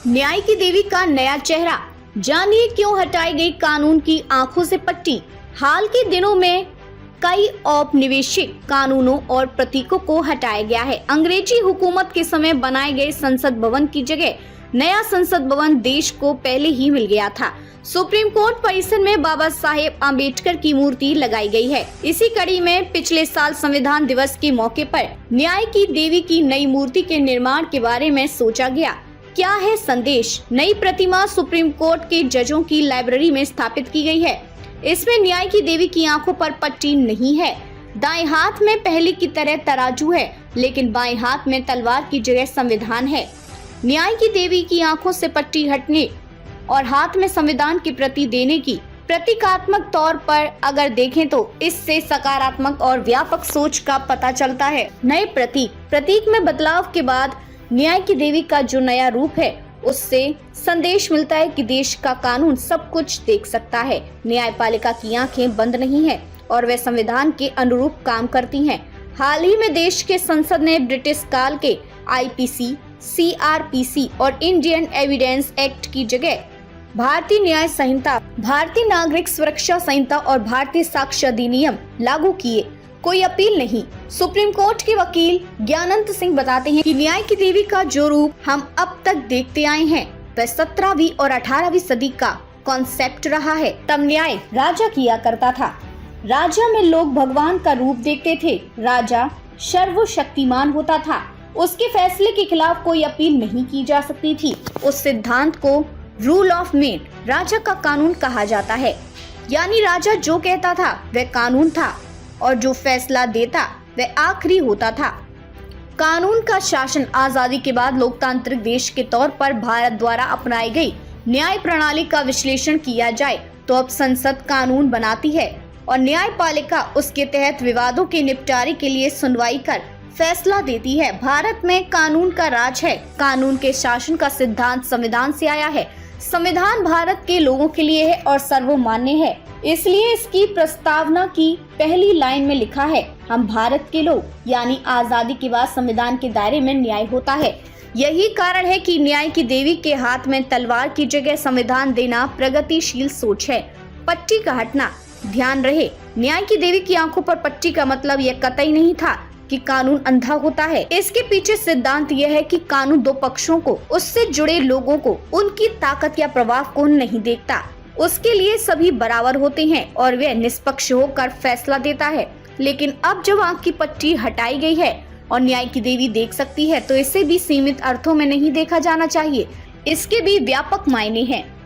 न्याय की देवी का नया चेहरा, जानिए क्यों हटाई गई कानून की आंखों से पट्टी। हाल के दिनों में कई औपनिवेशिक कानूनों और प्रतीकों को हटाया गया है। अंग्रेजी हुकूमत के समय बनाए गए संसद भवन की जगह नया संसद भवन देश को पहले ही मिल गया था। सुप्रीम कोर्ट परिसर में बाबा साहेब आम्बेडकर की मूर्ति लगाई गई है। इसी कड़ी में पिछले साल संविधान दिवस के मौके पर न्याय की देवी की नई मूर्ति के निर्माण के बारे में सोचा गया। क्या है संदेश? नई प्रतिमा सुप्रीम कोर्ट के जजों की लाइब्रेरी में स्थापित की गई है। इसमें न्याय की देवी की आंखों पर पट्टी नहीं है। दाएं हाथ में पहले की तरह तराजू है, लेकिन बाएं हाथ में तलवार की जगह संविधान है। न्याय की देवी की आंखों से पट्टी हटने और हाथ में संविधान की प्रति देने की प्रतीकात्मक तौर पर अगर देखें तो इससे सकारात्मक और व्यापक सोच का पता चलता है। नए प्रतीक में बदलाव के बाद न्याय की देवी का जो नया रूप है, उससे संदेश मिलता है कि देश का कानून सब कुछ देख सकता है। न्यायपालिका की आंखें बंद नहीं है और वे संविधान के अनुरूप काम करती हैं। हाल ही में देश के संसद ने ब्रिटिश काल के आईपीसी, सीआरपीसी और इंडियन एविडेंस एक्ट की जगह भारतीय न्याय संहिता, भारतीय नागरिक सुरक्षा संहिता और भारतीय साक्ष्य अधिनियम लागू किए। कोई अपील नहीं। सुप्रीम कोर्ट के वकील ज्ञानंत सिंह बताते हैं कि न्याय की देवी का जो रूप हम अब तक देखते आए हैं, वह 17वीं और 18वीं सदी का कॉन्सेप्ट रहा है। तब न्याय राजा किया करता था। राजा में लोग भगवान का रूप देखते थे। राजा सर्वशक्तिमान होता था। उसके फैसले के खिलाफ कोई अपील नहीं की जा सकती थी। उस सिद्धांत को रूल ऑफ मेन, राजा का कानून कहा जाता है। यानी राजा जो कहता था वह कानून था और जो फैसला देता वह आखिरी होता था। कानून का शासन आजादी के बाद लोकतांत्रिक देश के तौर पर भारत द्वारा अपनाई गई न्याय प्रणाली का विश्लेषण किया जाए तो अब संसद कानून बनाती है और न्यायपालिका उसके तहत विवादों के निपटारे के लिए सुनवाई कर फैसला देती है। भारत में कानून का राज है। कानून के शासन का सिद्धांत संविधान से आया है। संविधान भारत के लोगों के लिए है और सर्वमान्य है। इसलिए इसकी प्रस्तावना की पहली लाइन में लिखा है, हम भारत के लोग, यानी आजादी के बाद संविधान के दायरे में न्याय होता है। यही कारण है कि न्याय की देवी के हाथ में तलवार की जगह संविधान देना प्रगतिशील सोच है। पट्टी का हटना, ध्यान रहे, न्याय की देवी की आंखों पर पट्टी का मतलब यह कतई नहीं था कि कानून अंधा होता है। इसके पीछे सिद्धांत यह है कि कानून दो पक्षों को, उससे जुड़े लोगों को, उनकी ताकत या प्रभाव को नहीं देखता। उसके लिए सभी बराबर होते हैं और वह निष्पक्ष होकर फैसला देता है। लेकिन अब जब आंख की पट्टी हटाई गई है और न्याय की देवी देख सकती है, तो इसे भी सीमित अर्थों में नहीं देखा जाना चाहिए। इसके भी व्यापक मायने हैं।